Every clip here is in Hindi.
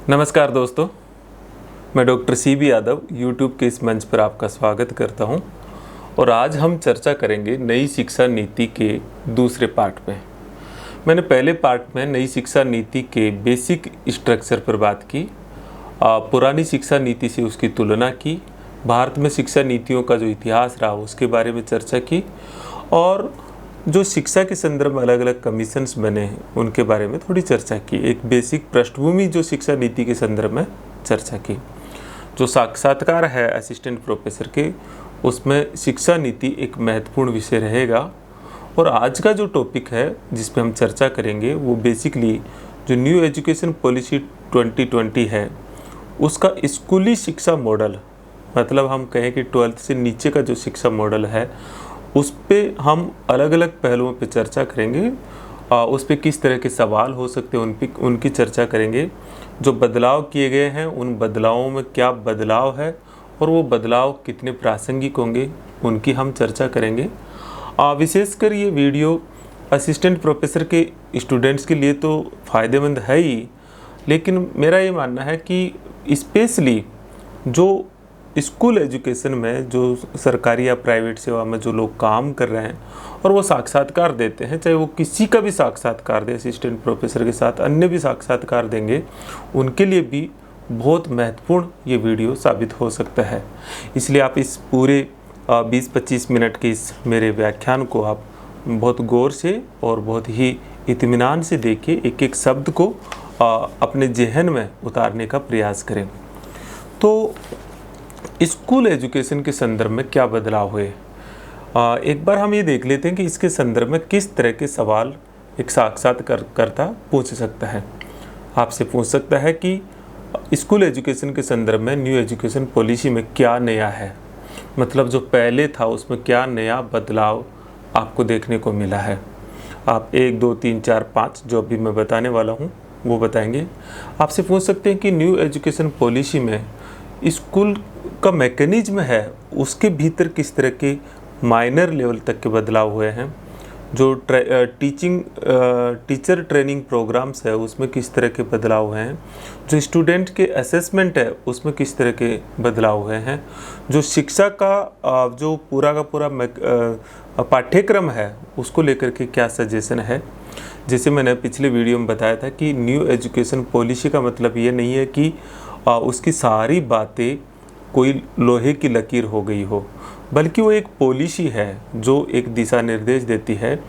नमस्कार दोस्तों, मैं डॉक्टर CB यादव यूट्यूब के इस मंच पर आपका स्वागत करता हूं और आज हम चर्चा करेंगे नई शिक्षा नीति के दूसरे पार्ट में। मैंने पहले पार्ट में नई शिक्षा नीति के बेसिक स्ट्रक्चर पर बात की, पुरानी शिक्षा नीति से उसकी तुलना की, भारत में शिक्षा नीतियों का जो इतिहास रहा उसके बारे में चर्चा की और जो शिक्षा के संदर्भ में अलग अलग कमीशंस बने हैं उनके बारे में थोड़ी चर्चा की। एक बेसिक पृष्ठभूमि जो शिक्षा नीति के संदर्भ में चर्चा की। जो साक्षात्कार है असिस्टेंट प्रोफेसर के, उसमें शिक्षा नीति एक महत्वपूर्ण विषय रहेगा। और आज का जो टॉपिक है जिस पे हम चर्चा करेंगे वो बेसिकली जो न्यू एजुकेशन पॉलिसी 2020 है उसका स्कूली शिक्षा मॉडल, मतलब हम कहें कि 12th से नीचे का जो शिक्षा मॉडल है उस पे हम अलग अलग पहलुओं पे चर्चा करेंगे। उस पे किस तरह के सवाल हो सकते हैं उनकी चर्चा करेंगे। जो बदलाव किए गए हैं उन बदलावों में क्या बदलाव है और वो बदलाव कितने प्रासंगिक होंगे उनकी हम चर्चा करेंगे। विशेषकर ये वीडियो असिस्टेंट प्रोफेसर के स्टूडेंट्स के लिए तो फ़ायदेमंद है ही, लेकिन मेरा ये मानना है कि स्पेशली जो स्कूल एजुकेशन में, जो सरकारी या प्राइवेट सेवा में जो लोग काम कर रहे हैं और वो साक्षात्कार देते हैं, चाहे वो किसी का भी साक्षात्कार दे, असिस्टेंट प्रोफेसर के साथ अन्य भी साक्षात्कार देंगे, उनके लिए भी बहुत महत्वपूर्ण ये वीडियो साबित हो सकता है। इसलिए आप इस पूरे 20-25 मिनट के इस मेरे व्याख्यान को आप बहुत गौर से और बहुत ही इत्मीनान से देखिए, एक एक शब्द को अपने जहन में उतारने का प्रयास करें। तो स्कूल एजुकेशन के संदर्भ में क्या बदलाव हुए, एक बार हम ये देख लेते हैं कि इसके संदर्भ में किस तरह के सवाल एक साक्षात्कारकर्ता पूछ सकता है। आपसे पूछ सकता है कि स्कूल एजुकेशन के संदर्भ में न्यू एजुकेशन पॉलिसी में क्या नया है, मतलब जो पहले था उसमें क्या नया बदलाव आपको देखने को मिला है। आप 1, 2, 3, 4, 5 जो अभी मैं बताने वाला हूँ वो बताएंगे। आपसे पूछ सकते हैं कि न्यू एजुकेशन पॉलिसी में स्कूल का मैकेनिज्म है उसके भीतर किस तरह के माइनर लेवल तक के बदलाव हुए हैं। जो टीचर ट्रेनिंग प्रोग्राम्स है उसमें किस तरह के बदलाव हुए हैं। जो स्टूडेंट के असेसमेंट है उसमें किस तरह के बदलाव हुए हैं। जो शिक्षा का जो पूरा का पूरा पाठ्यक्रम है उसको लेकर के क्या सजेशन है। जैसे मैंने पिछले वीडियो में बताया था कि न्यू एजुकेशन पॉलिसी का मतलब ये नहीं है कि उसकी सारी बातें कोई लोहे की लकीर हो गई हो, बल्कि वो एक पॉलिसी है जो एक दिशा निर्देश देती है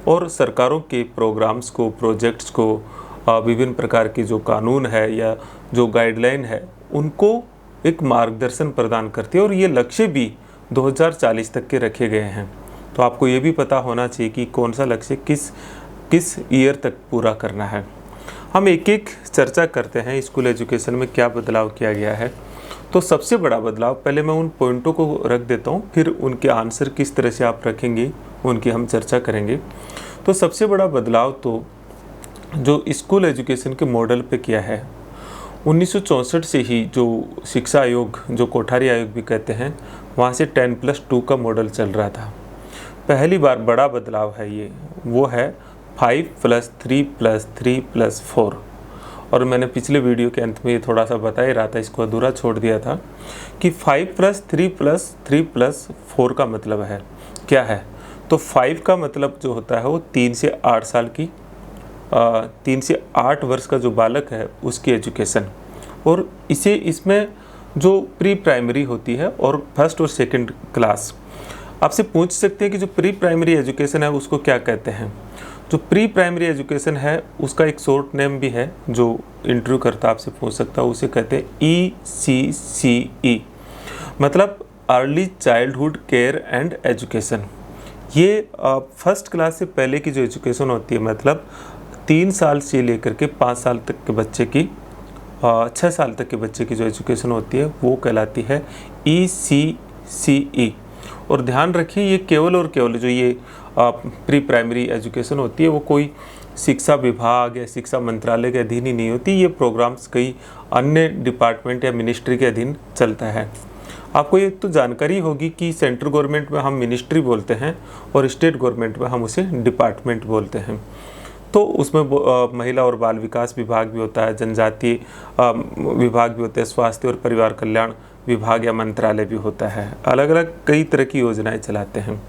और सरकारों के प्रोग्राम्स को, प्रोजेक्ट्स को, विभिन्न प्रकार के जो कानून है या जो गाइडलाइन है उनको एक मार्गदर्शन प्रदान करती है। और ये लक्ष्य भी 2040 तक के रखे गए हैं। तो आपको ये भी पता होना चाहिए कि कौन सा लक्ष्य किस ईयर तक पूरा करना है। हम एक एक चर्चा करते हैं स्कूल एजुकेशन में क्या बदलाव किया गया है। तो सबसे बड़ा बदलाव, पहले मैं उन पॉइंटों को रख देता हूँ, फिर उनके आंसर किस तरह से आप रखेंगे उनकी हम चर्चा करेंगे। तो सबसे बड़ा बदलाव तो जो स्कूल एजुकेशन के मॉडल पे किया है, 1964 से ही जो शिक्षा आयोग, जो कोठारी आयोग भी कहते हैं, वहाँ से 10+2 का मॉडल चल रहा था। पहली बार बड़ा बदलाव है ये, वो है 5+3+3+4। और मैंने पिछले वीडियो के अंत में ये थोड़ा सा बता ही रहा था, इसको अधूरा छोड़ दिया था कि 5+3+3+4 का मतलब है क्या है। तो 5 का मतलब जो होता है वो 3 से 8 साल की 3 से 8 वर्ष का जो बालक है उसकी एजुकेशन, और इसमें जो प्री प्राइमरी होती है और फर्स्ट और सेकंड क्लास। आपसे पूछ सकते हैं कि जो प्री प्राइमरी एजुकेशन है उसको क्या कहते हैं। जो प्री प्राइमरी एजुकेशन है उसका एक शॉर्ट नेम भी है, जो इंटरव्यू करता आपसे पूछ सकता है, उसे कहते हैं ECCE, मतलब early childhood care and education. ये फर्स्ट क्लास से पहले की जो एजुकेशन होती है, मतलब 3 साल से लेकर के 5 साल तक के बच्चे की 6 साल तक के बच्चे की जो एजुकेशन होती है वो कहलाती है ECCE। और ध्यान रखिए ये केवल और केवल जो ये प्री प्राइमरी एजुकेशन होती है वो कोई शिक्षा विभाग या शिक्षा मंत्रालय के अधीन ही नहीं होती। ये प्रोग्राम्स कई अन्य डिपार्टमेंट या मिनिस्ट्री के अधीन चलता है। आपको ये तो जानकारी होगी कि सेंट्रल गवर्नमेंट में हम मिनिस्ट्री बोलते हैं और स्टेट गवर्नमेंट में हम उसे डिपार्टमेंट बोलते हैं। तो उसमें महिला और बाल विकास विभाग भी होता है, जनजातीय विभाग भी होता है, स्वास्थ्य और परिवार कल्याण विभाग या मंत्रालय भी होता है। अलग अलग कई तरह की योजनाएं चलाते हैं।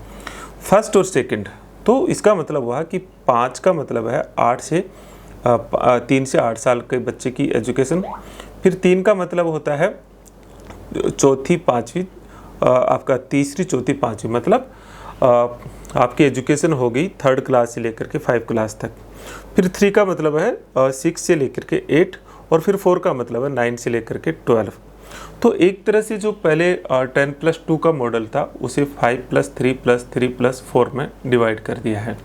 फर्स्ट और सेकंड, तो इसका मतलब हुआ कि 5 का मतलब है 3 से 8 साल के बच्चे की एजुकेशन। फिर 3 का मतलब होता है चौथी पाँचवीं, आपका तीसरी चौथी पाँचवीं, मतलब आपकी एजुकेशन हो गई 3rd क्लास से लेकर के 5 क्लास तक। फिर 3 का मतलब है 6 से लेकर के 8, और फिर 4 का मतलब है 9 से लेकर के 12। तो एक तरह से जो पहले 10+2 का मॉडल था उसे 5+3+3+4 में डिवाइड कर दिया है।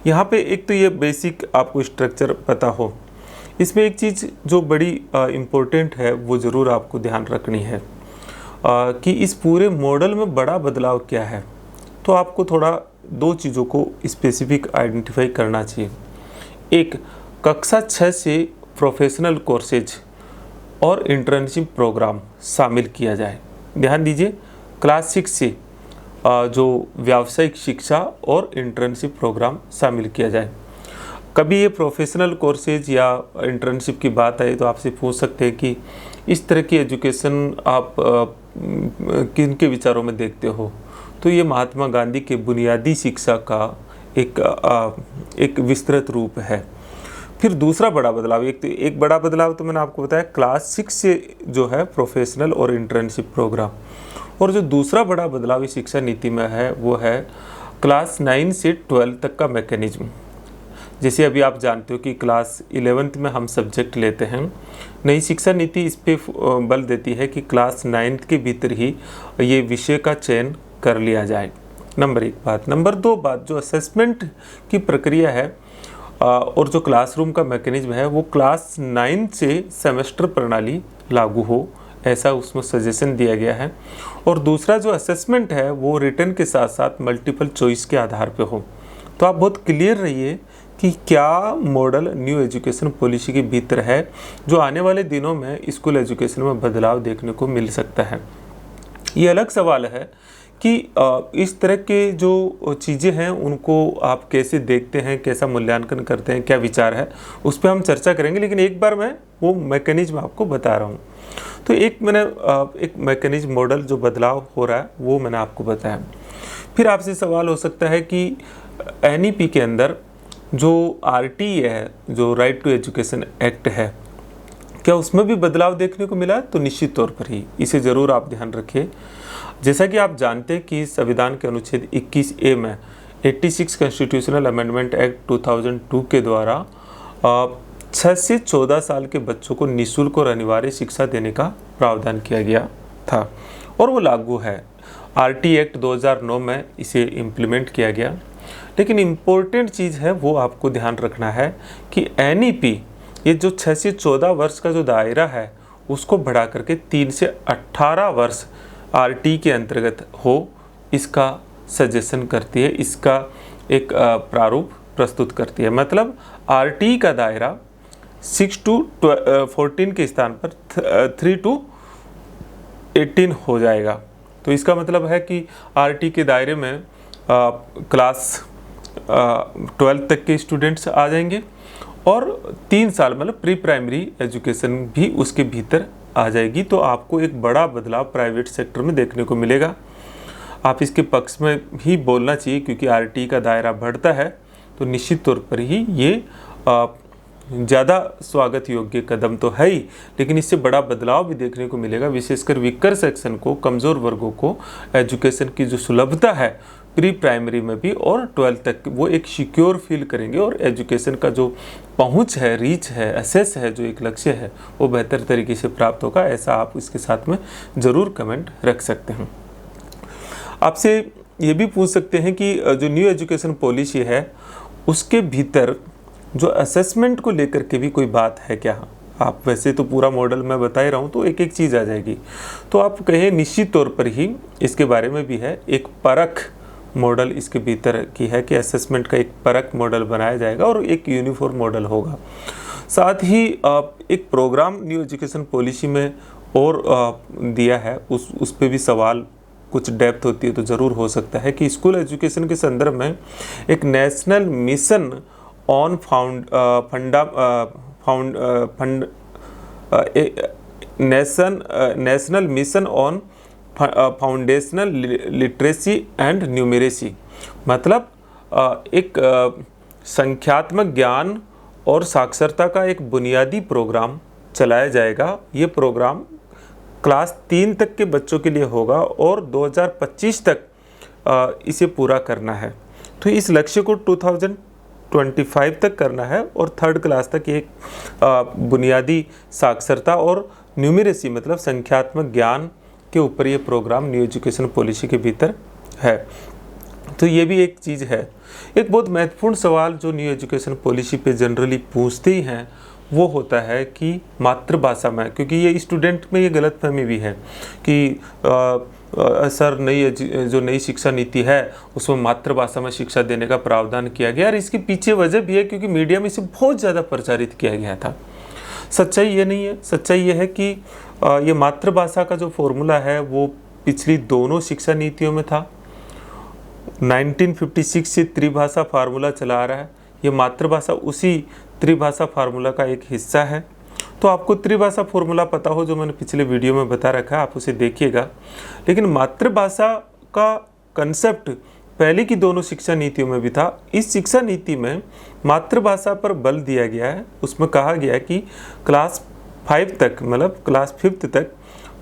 यहाँ पे एक तो ये बेसिक आपको स्ट्रक्चर पता हो। इसमें एक चीज़ जो बड़ी इम्पोर्टेंट है वो ज़रूर आपको ध्यान रखनी है कि इस पूरे मॉडल में बड़ा बदलाव क्या है। तो आपको थोड़ा 2 चीज़ों को स्पेसिफिक आइडेंटिफाई करना चाहिए। एक, कक्षा 6 से प्रोफेशनल कोर्सेज और इंटर्नशिप प्रोग्राम शामिल किया जाए। ध्यान दीजिए, क्लास 6 से जो व्यावसायिक शिक्षा और इंटर्नशिप प्रोग्राम शामिल किया जाए। कभी ये प्रोफेशनल कोर्सेज या इंटर्नशिप की बात आई तो आपसे पूछ सकते हैं कि इस तरह की एजुकेशन आप किन के विचारों में देखते हो। तो ये महात्मा गांधी के बुनियादी शिक्षा का एक विस्तृत रूप है। फिर दूसरा बड़ा बदलाव, एक बड़ा बदलाव तो मैंने आपको बताया क्लास 6 से जो है प्रोफेशनल और इंटर्नशिप प्रोग्राम, और जो दूसरा बड़ा बदलाव इस शिक्षा नीति में है वो है क्लास 9 से 12 तक का मैकेनिज्म। जैसे अभी आप जानते हो कि क्लास 11th में हम सब्जेक्ट लेते हैं, नई शिक्षा नीति इस पे बल देती है कि क्लास 9th के भीतर ही ये विषय का चयन कर लिया जाए। नंबर 1 बात। नंबर 2 बात, जो असेसमेंट की प्रक्रिया है और जो क्लासरूम का मैकेनिज्म है वो क्लास 9 से सेमेस्टर प्रणाली लागू हो, ऐसा उसमें सजेशन दिया गया है। और दूसरा जो असेसमेंट है वो रिटन के साथ साथ मल्टीपल चॉइस के आधार पे हो। तो आप बहुत क्लियर रहिए कि क्या मॉडल न्यू एजुकेशन पॉलिसी के भीतर है जो आने वाले दिनों में स्कूल एजुकेशन में बदलाव देखने को मिल सकता है। ये अलग सवाल है कि इस तरह के जो चीज़ें हैं उनको आप कैसे देखते हैं, कैसा मूल्यांकन करते हैं, क्या विचार है, उस पर हम चर्चा करेंगे। लेकिन एक बार मैं वो मैकेनिज्म आपको बता रहा हूँ। तो एक मैकेनिज्म मॉडल जो बदलाव हो रहा है वो मैंने आपको बताया। फिर आपसे सवाल हो सकता है कि NEP के अंदर जो RTE है, जो राइट टू एजुकेशन एक्ट है, क्या उसमें भी बदलाव देखने को मिला? तो निश्चित तौर पर ही, इसे ज़रूर आप ध्यान रखिए। जैसा कि आप जानते हैं कि संविधान के अनुच्छेद 21A में 86 कॉन्स्टिट्यूशनल अमेंडमेंट एक्ट 2002 के द्वारा 6 से 14 साल के बच्चों को निःशुल्क और अनिवार्य शिक्षा देने का प्रावधान किया गया था और वो लागू है। RTE एक्ट 2009 में इसे इम्प्लीमेंट किया गया। लेकिन इम्पोर्टेंट चीज़ है वो आपको ध्यान रखना है कि NEP ये जो 6 से 14 वर्ष का जो दायरा है उसको बढ़ा करके 3 से 18 वर्ष RTE के अंतर्गत हो, इसका सजेशन करती है, इसका एक प्रारूप प्रस्तुत करती है। मतलब RTE का दायरा 6 to 14 के स्थान पर 3 to 18 हो जाएगा। तो इसका मतलब है कि RTE के दायरे में क्लास 12 तक के स्टूडेंट्स आ जाएंगे और 3 साल मतलब प्री प्राइमरी एजुकेशन भी उसके भीतर आ जाएगी। तो आपको एक बड़ा बदलाव प्राइवेट सेक्टर में देखने को मिलेगा। आप इसके पक्ष में ही बोलना चाहिए क्योंकि RTE का दायरा बढ़ता है तो निश्चित तौर पर ही ये ज़्यादा स्वागत योग्य कदम तो है ही, लेकिन इससे बड़ा बदलाव भी देखने को मिलेगा। विशेषकर वीकर सेक्शन को, कमज़ोर वर्गों को एजुकेशन की जो सुलभता है प्री प्राइमरी में भी और 12 तक वो एक सिक्योर फील करेंगे और एजुकेशन का जो पहुंच है, रीच है, एक्सेस है, जो एक लक्ष्य है वो बेहतर तरीके से प्राप्त होगा। ऐसा आप इसके साथ में ज़रूर कमेंट रख सकते हैं। आपसे ये भी पूछ सकते हैं कि जो न्यू एजुकेशन पॉलिसी है उसके भीतर जो असेसमेंट को लेकर के भी कोई बात है क्या? आप वैसे तो पूरा मॉडल मैं बता ही रहा हूँ तो एक एक चीज़ आ जाएगी। तो आप कहें निश्चित तौर पर ही इसके बारे में भी है, एक परख मॉडल इसके भीतर की है कि असेसमेंट का एक परख मॉडल बनाया जाएगा और एक यूनिफॉर्म मॉडल होगा। साथ ही एक प्रोग्राम न्यू एजुकेशन पॉलिसी में और दिया है, उस पे भी सवाल कुछ डेप्थ होती है तो ज़रूर हो सकता है कि स्कूल एजुकेशन के संदर्भ में एक national mission on national mission on foundational literacy and numeracy. मतलब एक संख्यात्मक ज्ञान और साक्षरता का एक बुनियादी प्रोग्राम चलाया जाएगा। ये प्रोग्राम क्लास 3 तक के बच्चों के लिए होगा और 2025 तक इसे पूरा करना है। तो इस लक्ष्य को 2025 तक करना है और 3rd क्लास तक एक बुनियादी साक्षरता और न्यूमेरेसी मतलब संख्यात्मक ज्ञान के ऊपर ये प्रोग्राम न्यू एजुकेशन पॉलिसी के भीतर है। तो ये भी एक चीज़ है। एक बहुत महत्वपूर्ण सवाल जो न्यू एजुकेशन पॉलिसी पे जनरली पूछते ही हैं वो होता है कि मातृभाषा में, क्योंकि ये स्टूडेंट में ये गलतफहमी भी है कि सर जो नई शिक्षा नीति है उसमें मातृभाषा में शिक्षा देने का प्रावधान किया गया। और इसके पीछे वजह भी है क्योंकि मीडिया में इसे बहुत ज़्यादा प्रचारित किया गया था। सच्चाई ये नहीं है। सच्चाई ये है कि ये मातृभाषा का जो फॉर्मूला है वो पिछली दोनों शिक्षा नीतियों में था। 1956 से त्रिभाषा फार्मूला चला आ रहा है। ये मातृभाषा उसी त्रिभाषा फार्मूला का एक हिस्सा है। तो आपको त्रिभाषा फॉर्मूला पता हो जो मैंने पिछले वीडियो में बता रखा है, आप उसे देखिएगा। लेकिन मातृभाषा का कंसेप्ट पहले की दोनों शिक्षा नीतियों में भी था। इस शिक्षा नीति में मातृभाषा पर बल दिया गया है। उसमें कहा गया है कि क्लास 5 तक मतलब क्लास 5th तक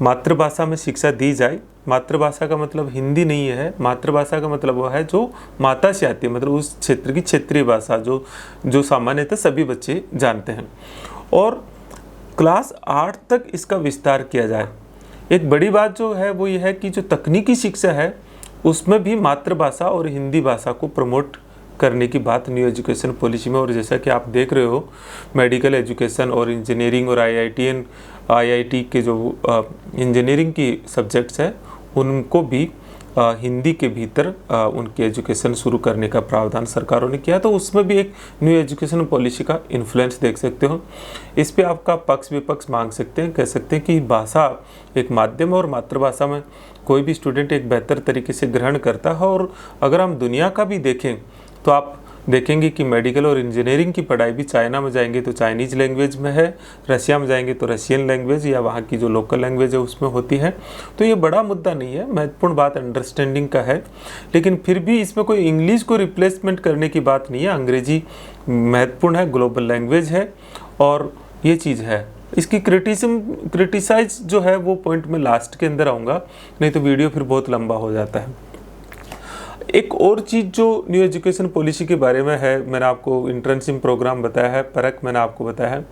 मातृभाषा में शिक्षा दी जाए। मातृभाषा का मतलब हिंदी नहीं है, मातृभाषा का मतलब वो है जो माता से आती है, मतलब उस क्षेत्र की क्षेत्रीय भाषा जो सामान्यतः सभी बच्चे जानते हैं। और क्लास 8 तक इसका विस्तार किया जाए। एक बड़ी बात जो है वो ये है कि जो तकनीकी शिक्षा है उसमें भी मातृभाषा और हिंदी भाषा को प्रमोट करने की बात न्यू एजुकेशन पॉलिसी में। और जैसा कि आप देख रहे हो मेडिकल एजुकेशन और इंजीनियरिंग और आईआईटी के जो इंजीनियरिंग की सब्जेक्ट्स हैं उनको भी हिंदी के भीतर उनकी एजुकेशन शुरू करने का प्रावधान सरकारों ने किया। तो उसमें भी एक न्यू एजुकेशन पॉलिसी का इन्फ्लुएंस देख सकते हो। इस पे आपका पक्ष विपक्ष मांग सकते हैं, कह सकते हैं कि भाषा एक माध्यम और मातृभाषा में कोई भी स्टूडेंट एक बेहतर तरीके से ग्रहण करता है। और अगर हम दुनिया का भी देखें तो आप देखेंगे कि मेडिकल और इंजीनियरिंग की पढ़ाई भी चाइना में जाएंगे तो चाइनीज़ लैंग्वेज में है, रशिया में जाएंगे तो रशियन लैंग्वेज या वहाँ की जो लोकल लैंग्वेज है उसमें होती है। तो ये बड़ा मुद्दा नहीं है, महत्वपूर्ण बात अंडरस्टैंडिंग का है। लेकिन फिर भी इसमें कोई इंग्लिश को रिप्लेसमेंट करने की बात नहीं है। अंग्रेजी महत्वपूर्ण है, ग्लोबल लैंग्वेज है और ये चीज़ है। इसकी क्रिटिसाइज जो है वो पॉइंट में लास्ट के अंदर आऊँगा, नहीं तो वीडियो फिर बहुत लंबा हो जाता है। एक और चीज़ जो न्यू एजुकेशन पॉलिसी के बारे में है, मैंने आपको इंटर्नशिप प्रोग्राम बताया है, परख मैंने आपको बताया है।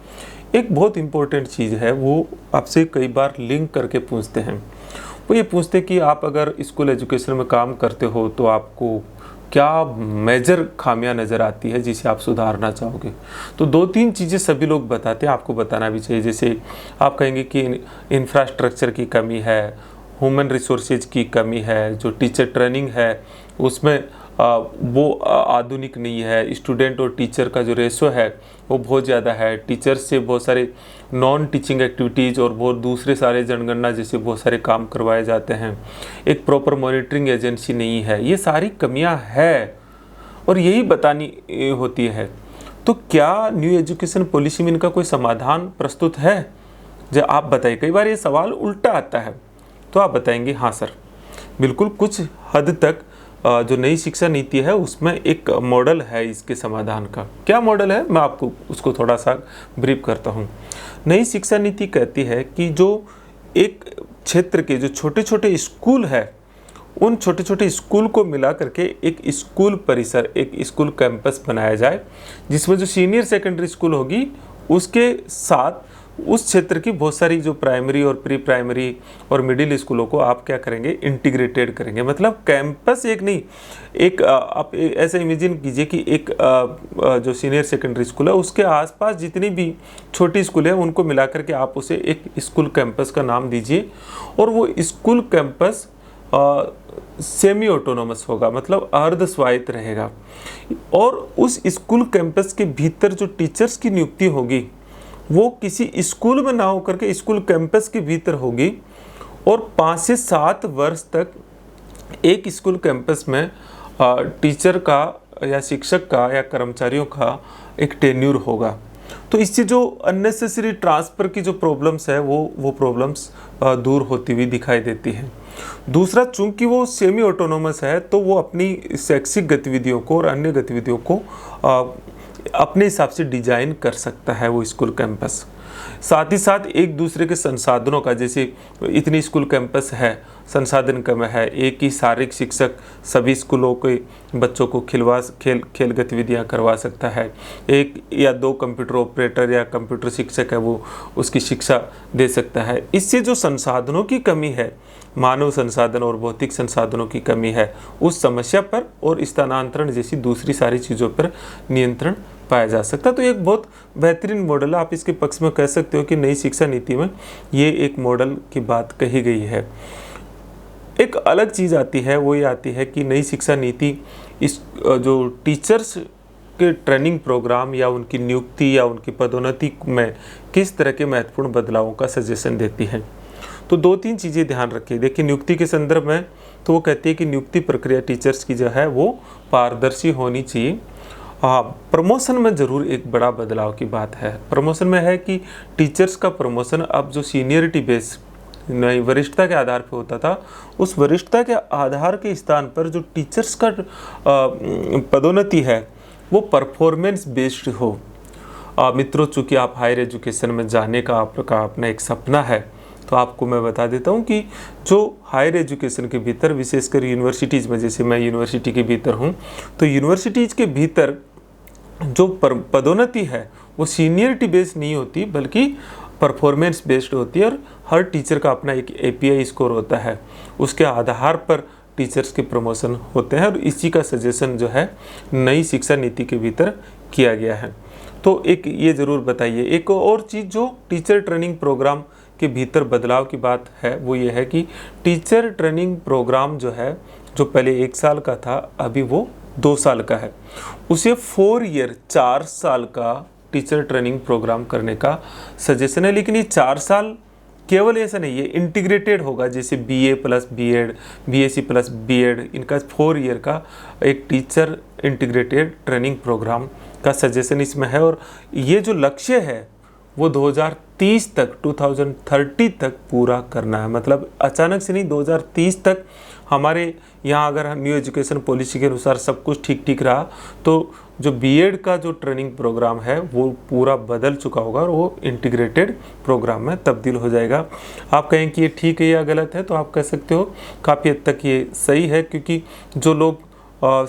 एक बहुत इंपॉर्टेंट चीज़ है वो आपसे कई बार लिंक करके पूछते हैं। वो ये पूछते हैं कि आप अगर स्कूल एजुकेशन में काम करते हो तो आपको क्या मेजर खामियां नज़र आती है जिसे आप सुधारना चाहोगे। तो 2-3 चीज़ें सभी लोग बताते हैं, आपको बताना भी चाहिए। जैसे आप कहेंगे कि इंफ्रास्ट्रक्चर की कमी है, ह्यूमन रिसोर्सेज की कमी है, जो टीचर ट्रेनिंग है उसमें वो आधुनिक नहीं है, स्टूडेंट और टीचर का जो रेशो है वो बहुत ज़्यादा है, टीचर से बहुत सारे नॉन टीचिंग एक्टिविटीज़ और बहुत दूसरे सारे जनगणना जैसे बहुत सारे काम करवाए जाते हैं, एक प्रॉपर मॉनिटरिंग एजेंसी नहीं है। ये सारी कमियां है और यही बतानी होती है। तो क्या न्यू एजुकेशन पॉलिसी में इनका कोई समाधान प्रस्तुत है? जो आप बताइए, कई बार ये सवाल उल्टा आता है तो आप बताएंगे हाँ सर बिल्कुल, कुछ हद तक जो नई शिक्षा नीति है उसमें एक मॉडल है इसके समाधान का। क्या मॉडल है, मैं आपको उसको थोड़ा सा ब्रीफ करता हूँ। नई शिक्षा नीति कहती है कि जो एक क्षेत्र के जो छोटे छोटे स्कूल है उन छोटे छोटे स्कूल को मिला करके एक स्कूल परिसर, एक स्कूल कैंपस बनाया जाए, जिसमें जो सीनियर सेकेंडरी स्कूल होगी उसके साथ उस क्षेत्र की बहुत सारी जो प्राइमरी और प्री प्राइमरी और मिडिल स्कूलों को आप क्या करेंगे, इंटीग्रेटेड करेंगे। मतलब कैंपस एक नहीं, एक आप ऐसे इमेजिन कीजिए कि एक जो सीनियर सेकेंडरी स्कूल है उसके आसपास जितनी भी छोटी स्कूल है उनको मिला करके आप उसे एक स्कूल कैंपस का नाम दीजिए। और वो स्कूल कैंपस सेमी ऑटोनोमस होगा, मतलब अर्ध स्वायत्त रहेगा। और उस स्कूल कैंपस के भीतर जो टीचर्स की नियुक्ति होगी वो किसी स्कूल में ना होकर के स्कूल कैंपस के भीतर होगी। और 5 से 7 वर्ष तक एक स्कूल कैंपस में टीचर का या शिक्षक का या कर्मचारियों का एक टेन्यूर होगा। तो इससे जो अननेसेसरी ट्रांसफ़र की जो प्रॉब्लम्स है वो प्रॉब्लम्स दूर होती हुई दिखाई देती हैं। दूसरा, चूंकि वो सेमी ऑटोनोमस है तो वो अपनी शैक्षिक गतिविधियों को और अन्य गतिविधियों को अपने हिसाब से डिजाइन कर सकता है वो स्कूल कैंपस। साथ ही साथ एक दूसरे के संसाधनों का, जैसे इतनी स्कूल कैंपस है, संसाधन कम है, एक ही शारीरिक शिक्षक सभी स्कूलों के बच्चों को खेल गतिविधियां करवा सकता है, एक या दो कंप्यूटर ऑपरेटर या कंप्यूटर शिक्षक है वो उसकी शिक्षा दे सकता है। इससे जो संसाधनों की कमी है, मानव संसाधन और भौतिक संसाधनों की कमी है, उस समस्या पर और स्थानांतरण जैसी दूसरी सारी चीज़ों पर नियंत्रण पाया जा सकता है। तो एक बहुत बेहतरीन मॉडल है। आप इसके पक्ष में कह सकते हो कि नई शिक्षा नीति में ये एक मॉडल की बात कही गई है। एक अलग चीज़ आती है, वो ये आती है कि नई शिक्षा नीति इस जो टीचर्स के ट्रेनिंग प्रोग्राम या उनकी नियुक्ति या उनकी पदोन्नति में किस तरह के महत्वपूर्ण बदलावों का सजेशन देती है। तो दो तीन चीज़ें ध्यान रखिए। देखिए, नियुक्ति के संदर्भ में तो वो कहती है कि नियुक्ति प्रक्रिया टीचर्स की जो है वो पारदर्शी होनी चाहिए। प्रमोशन में ज़रूर एक बड़ा बदलाव की बात है। प्रमोशन में है कि टीचर्स का प्रमोशन अब जो सीनियरिटी बेस नहीं वरिष्ठता के आधार पर होता था, उस वरिष्ठता के आधार के स्थान पर जो टीचर्स का पदोन्नति है वो परफॉर्मेंस बेस्ड हो। मित्रों, चूँकि आप हायर एजुकेशन में जाने का आपका अपना एक सपना है, तो आपको मैं बता देता हूँ कि जो हायर एजुकेशन के भीतर, विशेषकर यूनिवर्सिटीज़ में, जैसे मैं यूनिवर्सिटी के भीतर हूँ, तो यूनिवर्सिटीज़ के भीतर जो पदोन्नति है वो सीनियरिटी बेस्ड नहीं होती बल्कि परफॉर्मेंस बेस्ड होती है। और हर टीचर का अपना एक API स्कोर होता है, उसके आधार पर टीचर्स के प्रमोशन होते हैं। और इसी का सजेशन जो है नई शिक्षा नीति के भीतर किया गया है। तो एक ये ज़रूर बताइए। एक और चीज़ जो टीचर ट्रेनिंग प्रोग्राम के भीतर बदलाव की बात है वो ये है कि टीचर ट्रेनिंग प्रोग्राम जो है, जो पहले 1 साल का था, अभी वो 2 साल का है। उसे 4 ईयर 4 साल का टीचर ट्रेनिंग प्रोग्राम करने का सजेशन है। लेकिन ये 4 साल केवल ऐसा नहीं है, इंटीग्रेटेड होगा, जैसे BA plus B.Ed, BSc plus B.Ed, इनका 4 ईयर का एक टीचर इंटीग्रेटेड ट्रेनिंग प्रोग्राम का सजेशन इसमें है। और ये जो लक्ष्य है वो 2030 तक 2030 तक पूरा करना है। मतलब अचानक से नहीं, 2030 तक हमारे यहाँ अगर न्यू एजुकेशन पॉलिसी के अनुसार सब कुछ ठीक ठीक रहा तो जो B.Ed का जो ट्रेनिंग प्रोग्राम है वो पूरा बदल चुका होगा और वो इंटीग्रेटेड प्रोग्राम में तब्दील हो जाएगा। आप कहें कि ये ठीक है या गलत है, तो आप कह सकते हो काफ़ी हद तक ये सही है, क्योंकि जो लोग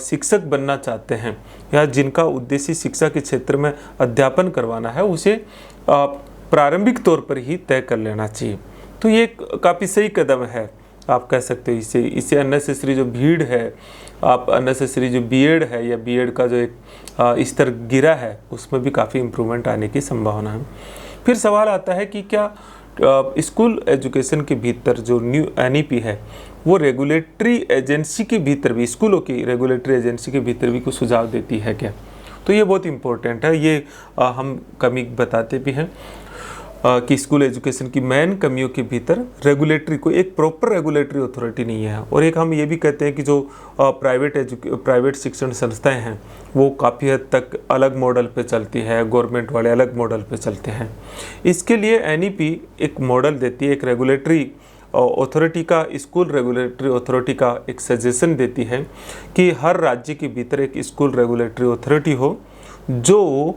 शिक्षक बनना चाहते हैं या जिनका उद्देश्य शिक्षा के क्षेत्र में अध्यापन करवाना है, उसे प्रारंभिक तौर पर ही तय कर लेना चाहिए। तो ये काफ़ी सही कदम है, आप कह सकते हो। इससे अननेसेसरी जो भीड़ है, आप अननेसेसरी जो B.Ed है या B.Ed का जो एक स्तर गिरा है, उसमें भी काफ़ी इम्प्रूवमेंट आने की संभावना है। फिर सवाल आता है कि क्या स्कूल एजुकेशन के भीतर जो न्यू NEP है वो रेगुलेटरी एजेंसी के भीतर भी, स्कूलों की रेगुलेटरी एजेंसी के भीतर भी कुछ सुझाव देती है क्या? तो ये बहुत इम्पोर्टेंट है। ये हम कमी बताते भी हैं कि स्कूल एजुकेशन की मेन कमियों के भीतर रेगुलेटरी, कोई एक प्रॉपर रेगुलेटरी अथॉरिटी नहीं है। और एक हम ये भी कहते हैं कि जो प्राइवेट शिक्षण संस्थाएं हैं वो काफ़ी हद तक अलग मॉडल पे चलती है, गवर्नमेंट वाले अलग मॉडल पे चलते हैं। इसके लिए NEP एक मॉडल देती है, एक रेगुलेटरी अथॉरिटी का, स्कूल रेगुलेटरी अथॉरिटी का एक सजेशन देती है कि हर राज्य के भीतर एक स्कूल रेगुलेटरी अथॉरिटी हो जो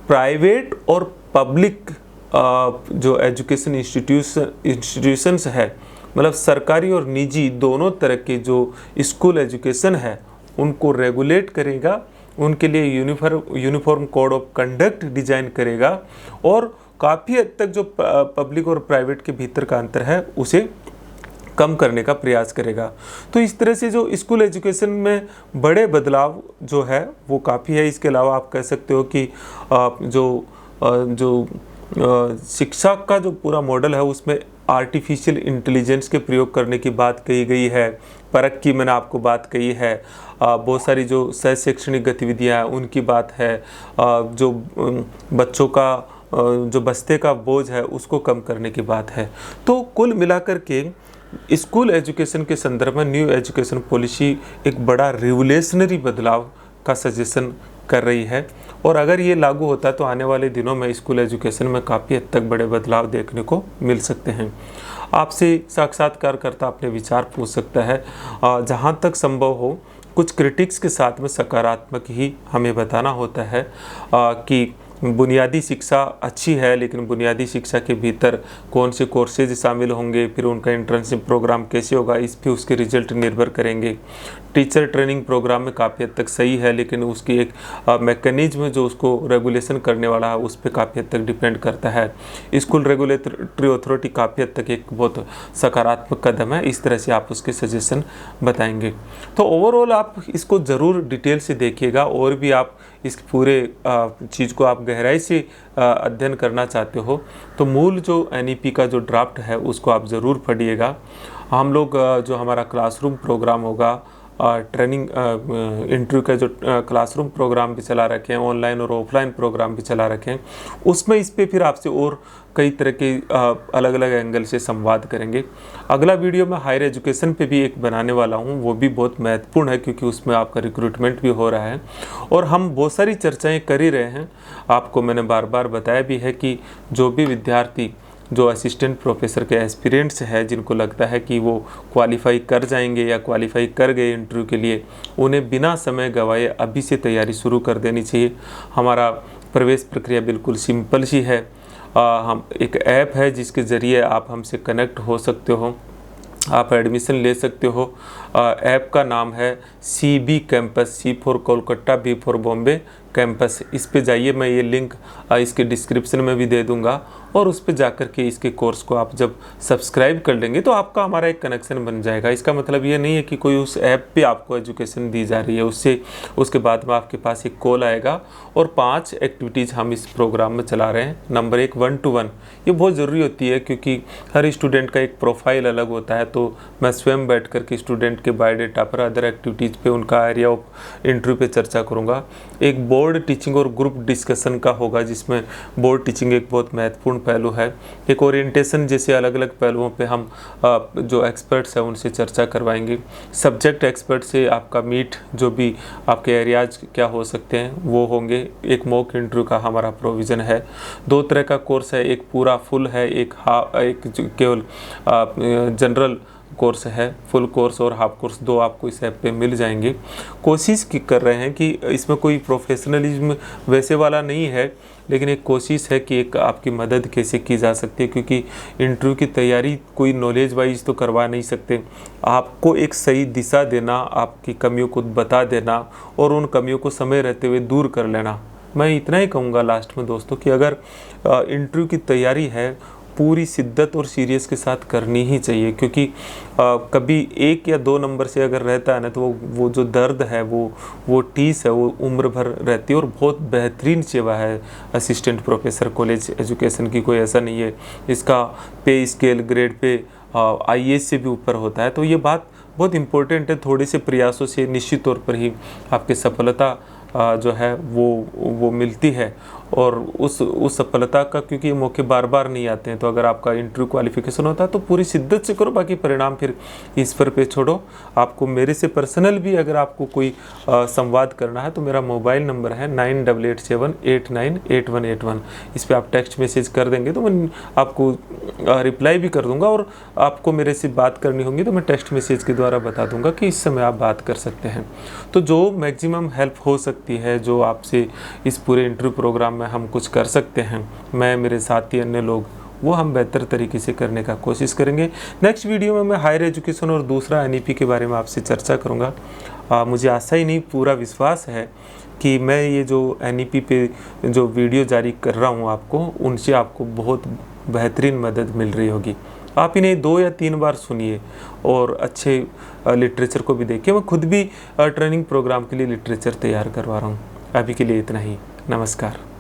प्राइवेट और पब्लिक जो एजुकेशन इंस्टीट्यूशंस है, मतलब सरकारी और निजी दोनों तरह के जो स्कूल एजुकेशन है उनको रेगुलेट करेगा, उनके लिए uniform code of conduct design करेगा और काफ़ी हद तक जो पब्लिक और प्राइवेट के भीतर का अंतर है उसे कम करने का प्रयास करेगा। तो इस तरह से जो स्कूल एजुकेशन में बड़े बदलाव जो है वो काफ़ी है। इसके अलावा आप कह सकते हो कि जो शिक्षा का जो पूरा मॉडल है उसमें आर्टिफिशियल इंटेलिजेंस के प्रयोग करने की बात कही गई है, परख की मैंने आपको बात कही है, बहुत सारी जो सह शैक्षणिक गतिविधियाँ हैं उनकी बात है, जो बच्चों का जो बस्ते का बोझ है उसको कम करने की बात है। तो कुल मिलाकर के स्कूल एजुकेशन के संदर्भ में न्यू एजुकेशन पॉलिसी एक बड़ा रिवोल्यूशनरी बदलाव का सजेशन कर रही है। और अगर ये लागू होता है तो आने वाले दिनों में स्कूल एजुकेशन में काफ़ी हद तक बड़े बदलाव देखने को मिल सकते हैं। आपसे साक्षात्कारकर्ता अपने विचार पूछ सकता है। जहाँ तक संभव हो कुछ क्रिटिक्स के साथ में सकारात्मक ही हमें बताना होता है कि बुनियादी शिक्षा अच्छी है, लेकिन बुनियादी शिक्षा के भीतर कौन से कोर्सेज शामिल होंगे, फिर उनका इंटर्नशिप प्रोग्राम कैसे होगा, इस पे उसके रिजल्ट निर्भर करेंगे। टीचर ट्रेनिंग प्रोग्राम में काफ़ी हद तक सही है, लेकिन उसकी एक मैकेनिज्म जो उसको रेगुलेशन करने वाला है उस पर काफ़ी हद तक डिपेंड करता है। स्कूल रेगुलेटरी अथॉरिटी काफ़ी हद तक एक बहुत सकारात्मक कदम है। इस तरह से आप उसके सजेशन बताएंगे। तो ओवरऑल आप इसको ज़रूर डिटेल से देखिएगा, और भी आप इस पूरे चीज़ को आप गहराई से अध्ययन करना चाहते हो तो मूल जो NEP का जो ड्राफ्ट है उसको आप ज़रूर पढ़िएगा। हम लोग जो हमारा क्लासरूम प्रोग्राम होगा, ट्रेनिंग इंटरव्यू का जो क्लासरूम प्रोग्राम भी चला रखे हैं, ऑनलाइन और ऑफलाइन प्रोग्राम भी चला रखे हैं, उसमें इस पे फिर आपसे और कई तरह के अलग अलग एंगल से संवाद करेंगे। अगला वीडियो मैं हायर एजुकेशन पे भी एक बनाने वाला हूँ, वो भी बहुत महत्वपूर्ण है क्योंकि उसमें आपका रिक्रूटमेंट भी हो रहा है और हम बहुत सारी चर्चाएँ कर ही रहे हैं। आपको मैंने बार बार बताया भी है कि जो भी विद्यार्थी जो असिस्टेंट प्रोफेसर के एस्पिरेंट्स हैं, जिनको लगता है कि वो क्वालिफाई कर जाएंगे या क्वालिफाई कर गए इंटरव्यू के लिए, उन्हें बिना समय गंवाए अभी से तैयारी शुरू कर देनी चाहिए। हमारा प्रवेश प्रक्रिया बिल्कुल सिंपल सी है। हम एक ऐप है जिसके ज़रिए आप हमसे कनेक्ट हो सकते हो, आप एडमिशन ले सकते हो। ऐप का नाम है CB campus, C for Kolkata, B for Bombay campus. इस पे जाइए, मैं ये लिंक इसके डिस्क्रिप्शन में भी दे दूंगा, और उस पे जाकर के इसके कोर्स को आप जब सब्सक्राइब कर लेंगे तो आपका हमारा एक कनेक्शन बन जाएगा। इसका मतलब ये नहीं है कि कोई उस ऐप पे आपको एजुकेशन दी जा रही है, उसके बाद में आपके पास एक कॉल आएगा और 5 एक्टिविटीज़ हम इस प्रोग्राम में चला रहे हैं। नंबर 1 1-to-1, ये बहुत ज़रूरी होती है क्योंकि हर स्टूडेंट का एक प्रोफाइल अलग होता है। तो मैं स्वयं बैठ कर के स्टूडेंट के बायोडेटा पर, अदर एक्टिविटीज़ पे, उनका एरिया ऑफ इंटरव्यू पे चर्चा करूँगा। एक बोर्ड टीचिंग और ग्रुप डिस्कशन का होगा जिसमें बोर्ड टीचिंग एक बहुत महत्वपूर्ण पहलू है। एक ओरिएंटेशन जैसे अलग अलग पहलुओं पे हम जो एक्सपर्ट्स हैं उनसे चर्चा करवाएंगे। सब्जेक्ट एक्सपर्ट से आपका मीट, जो भी आपके एरियाज क्या हो सकते हैं वो होंगे। एक मॉक इंटरव्यू का हमारा प्रोविज़न है। 2 तरह का कोर्स है, एक पूरा फुल है, एक केवल जनरल कोर्स है। फुल कोर्स और हाफ कोर्स 2 आपको इस ऐप पे मिल जाएंगे। कोशिश कर रहे हैं कि इसमें कोई प्रोफेशनलिज्म वैसे वाला नहीं है, लेकिन एक कोशिश है कि एक आपकी मदद कैसे की जा सकती है, क्योंकि इंटरव्यू की तैयारी कोई नॉलेज वाइज तो करवा नहीं सकते। आपको एक सही दिशा देना, आपकी कमियों को बता देना और उन कमियों को समय रहते हुए दूर कर लेना। मैं इतना ही कहूँगा लास्ट में दोस्तों कि अगर इंटरव्यू की तैयारी है पूरी शिद्दत और सीरियस के साथ करनी ही चाहिए, क्योंकि कभी 1 या 2 नंबर से अगर रहता है ना तो वो जो दर्द है वो टीस है, वो उम्र भर रहती है। और बहुत बेहतरीन सेवा है असिस्टेंट प्रोफेसर कॉलेज एजुकेशन की, कोई ऐसा नहीं है। इसका पे स्केल ग्रेड पे IAS से भी ऊपर होता है। तो ये बात बहुत इम्पोर्टेंट है। थोड़े से प्रयासों से निश्चित तौर पर ही आपकी सफलता जो है वो मिलती है, और उस सफलता का, क्योंकि ये मौके बार बार नहीं आते हैं। तो अगर आपका इंटरव्यू क्वालिफिकेशन होता है तो पूरी शिद्दत से करो, बाकी परिणाम फिर ईश्वर पे छोड़ो। आपको मेरे से पर्सनल भी अगर आपको कोई संवाद करना है तो मेरा मोबाइल नंबर है 9887898181। इस पर आप टेक्स्ट मैसेज कर देंगे तो मैं आपको रिप्लाई भी कर दूंगा, और आपको मेरे से बात करनी होगी तो मैं टेक्स्ट मैसेज के द्वारा बता दूंगा कि इस समय आप बात कर सकते हैं। तो जो मैक्सिमम हेल्प हो सकती है, जो आपसे इस पूरे इंटरव्यू प्रोग्राम में हम कुछ कर सकते हैं, मैं, मेरे साथी, अन्य लोग, वो हम बेहतर तरीके से करने का कोशिश करेंगे। नेक्स्ट वीडियो में मैं हायर एजुकेशन और दूसरा NEP के बारे में आपसे चर्चा करूँगा। मुझे आशा ही नहीं, पूरा विश्वास है कि मैं ये जो NEP पे जो वीडियो जारी कर रहा हूँ आपको, उनसे आपको बहुत बेहतरीन मदद मिल रही होगी। आप इन्हें 2 या 3 बार सुनिए और अच्छे लिटरेचर को भी देखिए। मैं खुद भी ट्रेनिंग प्रोग्राम के लिए लिटरेचर तैयार करवा रहा हूँ। अभी के लिए इतना ही। नमस्कार।